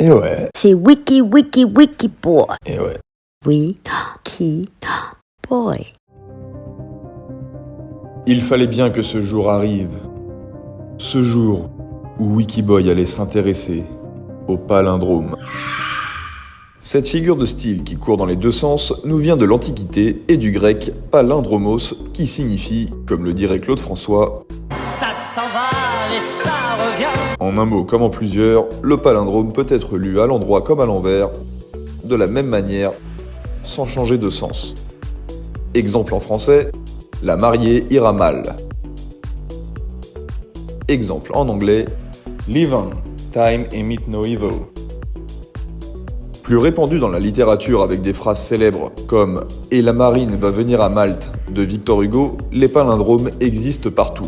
Et ouais, C'est Wiki Boy. et ouais. Wiki Boy. Il fallait bien que ce jour arrive. Ce jour où Wikiboy allait s'intéresser au palindrome. Cette figure de style qui court dans les deux sens nous vient de l'Antiquité et du grec palindromos qui signifie, comme le dirait Claude François, Ça s'en va et ça revient. en un mot comme en plusieurs, le palindrome peut être lu à l'endroit comme à l'envers, de la même manière, sans changer de sens. Exemple en français, la mariée ira mal. Exemple en anglais, live on, time and meet no evil. Plus répandu dans la littérature avec des phrases célèbres comme « Et la marine va venir à Malte » de Victor Hugo, les palindromes existent partout.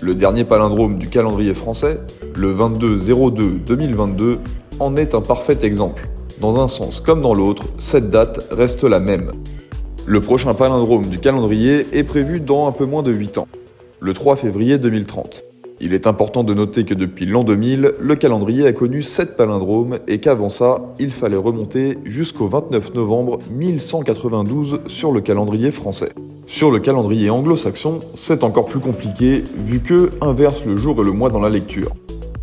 Le dernier palindrome du calendrier français, le 22-02-2022, en est un parfait exemple. Dans un sens comme dans l'autre, cette date reste la même. Le prochain palindrome du calendrier est prévu dans un peu moins de 8 ans, le 3 février 2030. Il est important de noter que depuis l'an 2000, le calendrier a connu 7 palindromes et qu'avant ça, il fallait remonter jusqu'au 29 novembre 1192 sur le calendrier français. Sur le calendrier anglo-saxon, c'est encore plus compliqué vu qu'eux inversent le jour et le mois dans la lecture.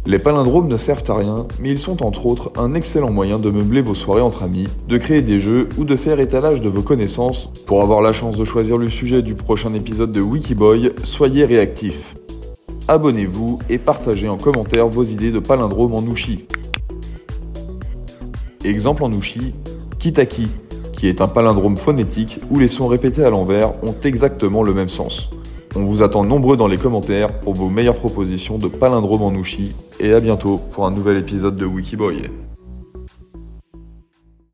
Les palindromes ne servent à rien, mais ils sont entre autres un excellent moyen de meubler vos soirées entre amis, de créer des jeux ou de faire étalage de vos connaissances. Pour avoir la chance de choisir le sujet du prochain épisode de Wikiboy, soyez réactifs. Abonnez-vous et partagez en commentaire vos idées de palindrome en Nushi. Exemple en Nushi, Kitaki, qui est un palindrome phonétique où les sons répétés à l'envers ont exactement le même sens. On vous attend nombreux dans les commentaires pour vos meilleures propositions de palindrome en Nushi et à bientôt pour un nouvel épisode de Wikiboy.